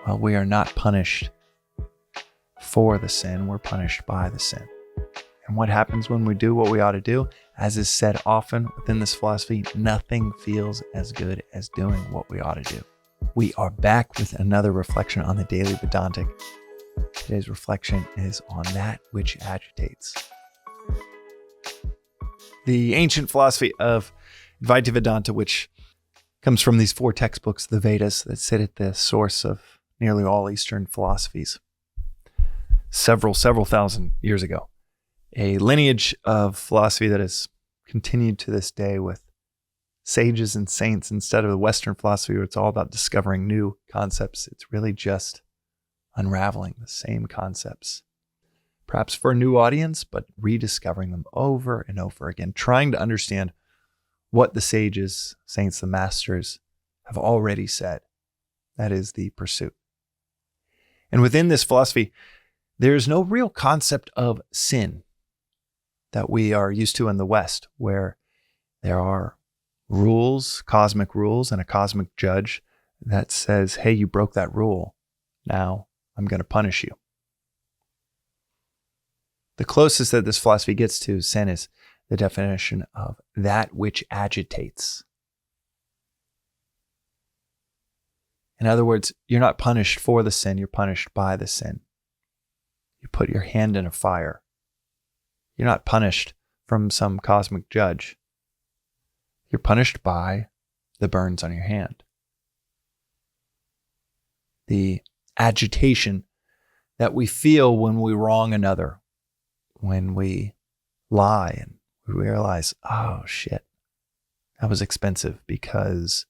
Well, we are not punished for the sin, we're punished by the sin. And what happens when we do what we ought to do? As is said often within this philosophy, nothing feels as good as doing what we ought to do. We are back with another reflection on the Daily Vedantic. Today's reflection is on that which agitates. The ancient philosophy of Advaita Vedanta, which comes from these 4 textbooks, the Vedas, that sit at the source of nearly all Eastern philosophies, several thousand years ago. A lineage of philosophy that has continued to this day with sages and saints instead of the Western philosophy where it's all about discovering new concepts. It's really just unraveling the same concepts, perhaps for a new audience, but rediscovering them over and over again, trying to understand what the sages, saints, the masters have already said. That is the pursuit. And within this philosophy, there is no real concept of sin that we are used to in the West, where there are rules, cosmic rules, and a cosmic judge that says, hey, you broke that rule. Now I'm going to punish you. The closest that this philosophy gets to sin is the definition of that which agitates. In other words, you're not punished for the sin, you're punished by the sin. You put your hand in a fire. You're not punished from some cosmic judge. You're punished by the burns on your hand. The agitation that we feel when we wrong another, when we lie and we realize, oh shit, that was expensive because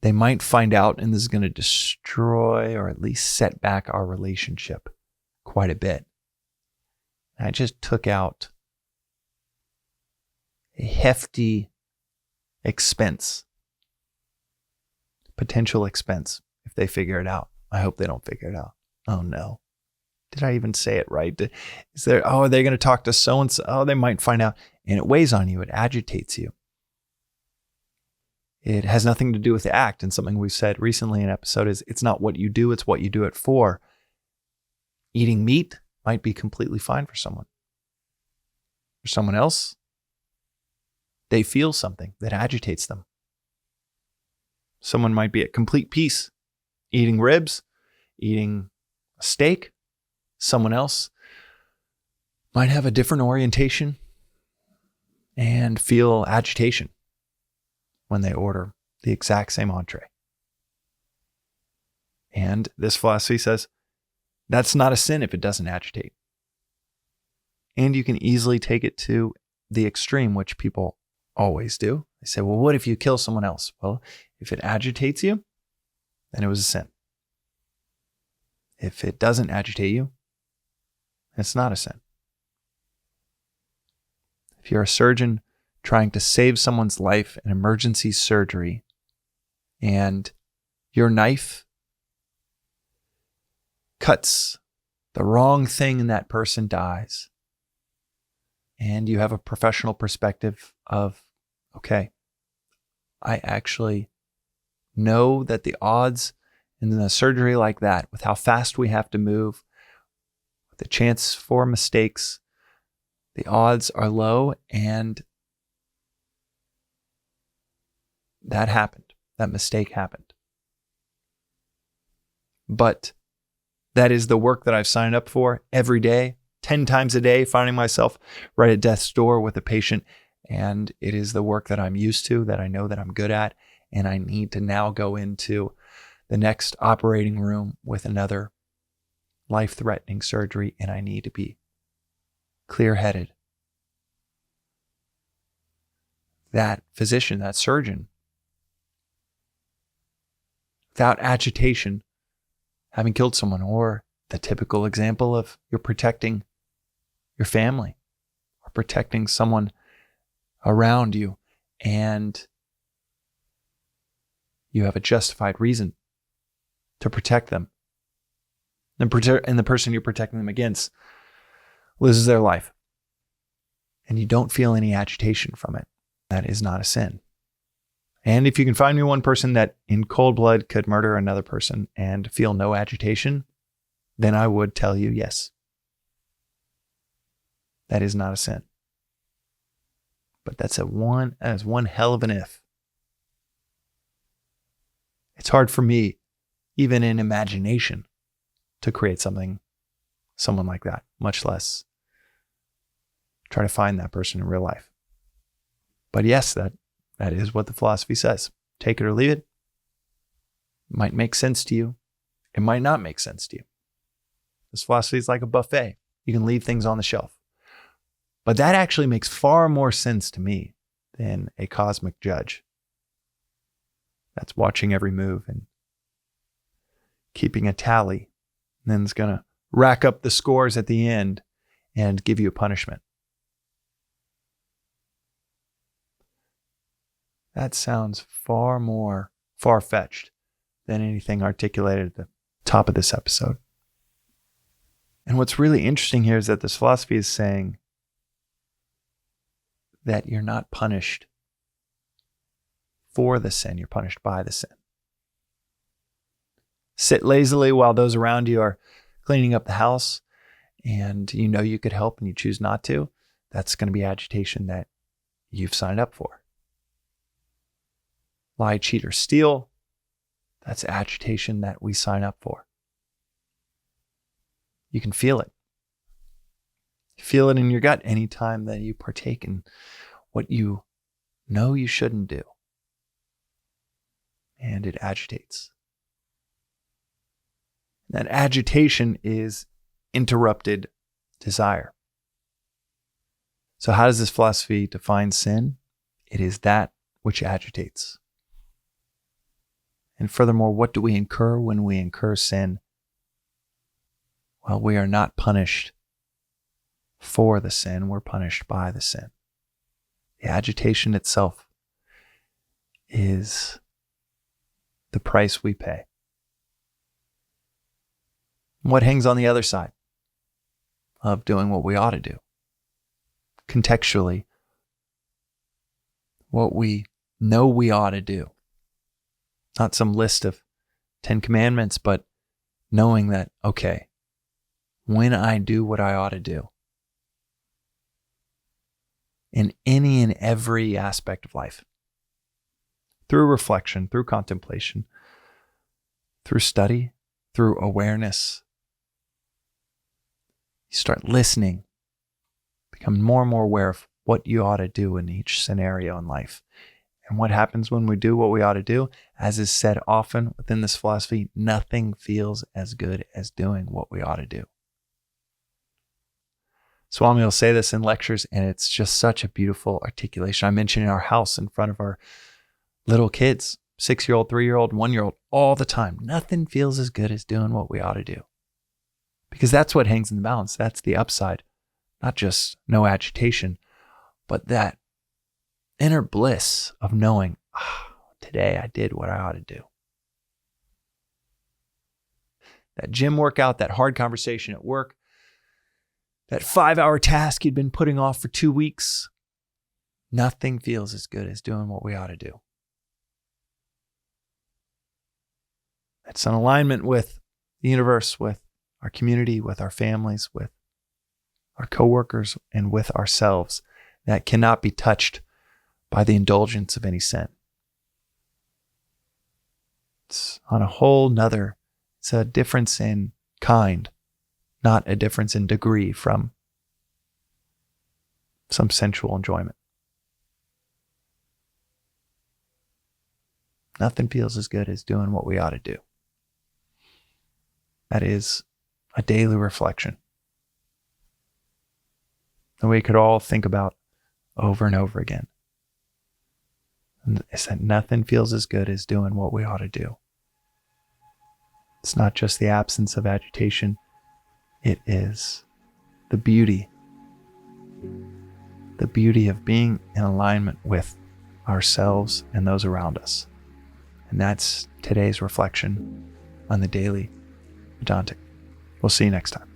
they might find out and this is going to destroy or at least set back our relationship quite a bit. I just took out a hefty expense, potential expense, if they figure it out. I hope they don't figure it out. Oh no. Did I even say it right? Are they going to talk to so-and-so? Oh, they might find out. And it weighs on you. It agitates you. It has nothing to do with the act. And something we've said recently in an episode is it's not what you do, it's what you do it for. Eating meat might be completely fine for someone. For someone else, they feel something that agitates them. Someone might be at complete peace eating ribs, eating a steak. Someone else might have a different orientation and feel agitation when they order the exact same entree. And this philosophy says that's not a sin if it doesn't agitate. And you can easily take it to the extreme, which people always do. They say, well, what if you kill someone else? Well, if it agitates you, then it was a sin. If it doesn't agitate you, it's not a sin. If you're a surgeon trying to save someone's life in emergency surgery and your knife cuts the wrong thing and that person dies, and you have a professional perspective of, okay, I actually know that the odds in a surgery like that, with how fast we have to move, with the chance for mistakes, the odds are low, and that happened. That mistake happened. But that is the work that I've signed up for every day, 10 times a day, finding myself right at death's door with a patient. And it is the work that I'm used to, that I know that I'm good at. And I need to now go into the next operating room with another life-threatening surgery. And I need to be clear-headed. That physician, that surgeon, without agitation, having killed someone, or the typical example of you're protecting your family or protecting someone around you, and you have a justified reason to protect them. And the person you're protecting them against loses their life, and you don't feel any agitation from it. That is not a sin. And if you can find me one person that in cold blood could murder another person and feel no agitation, then I would tell you yes. That is not a sin. But that is one hell of an if. It's hard for me, even in imagination, to create someone like that, much less try to find that person in real life. But yes, that is what the philosophy says. Take it or leave it. It might make sense to you. It might not make sense to you. This philosophy is like a buffet. You can leave things on the shelf. But that actually makes far more sense to me than a cosmic judge that's watching every move and keeping a tally, and then is going to rack up the scores at the end and give you a punishment. That sounds far more far-fetched than anything articulated at the top of this episode. And what's really interesting here is that this philosophy is saying that you're not punished for the sin, you're punished by the sin. Sit lazily while those around you are cleaning up the house and you know you could help and you choose not to. That's going to be agitation that you've signed up for. Lie, cheat, or steal, that's agitation that we sign up for. You can feel it. You feel it in your gut anytime that you partake in what you know you shouldn't do. And it agitates. That agitation is interrupted desire. So how does this philosophy define sin? It is that which agitates. And furthermore, what do we incur when we incur sin? Well, we are not punished for the sin, we're punished by the sin. The agitation itself is the price we pay. What hangs on the other side of doing what we ought to do? Contextually, what we know we ought to do. Not some list of 10 commandments, but knowing that, okay, when I do what I ought to do, in any and every aspect of life, through reflection, through contemplation, through study, through awareness, you start listening, become more and more aware of what you ought to do in each scenario in life. And what happens when we do what we ought to do? As is said often within this philosophy, nothing feels as good as doing what we ought to do. Swami will say this in lectures, and it's just such a beautiful articulation. I mentioned in our house in front of our little kids, 6-year-old, 3-year-old, 1-year-old, all the time. Nothing feels as good as doing what we ought to do. Because that's what hangs in the balance. That's the upside. Not just no agitation, but that inner bliss of knowing, today I did what I ought to do. That gym workout, that hard conversation at work, that 5-hour task you'd been putting off for 2 weeks, nothing feels as good as doing what we ought to do. It's in alignment with the universe, with our community, with our families, with our coworkers, and with ourselves, that cannot be touched by the indulgence of any sin. It's on a whole nother, it's a difference in kind, not a difference in degree from some sensual enjoyment. Nothing feels as good as doing what we ought to do. That is a daily reflection that we could all think about over and over again. And it's that nothing feels as good as doing what we ought to do. It's not just the absence of agitation. It is the beauty of being in alignment with ourselves and those around us. And that's today's reflection on the Daily Vedantic. We'll see you next time.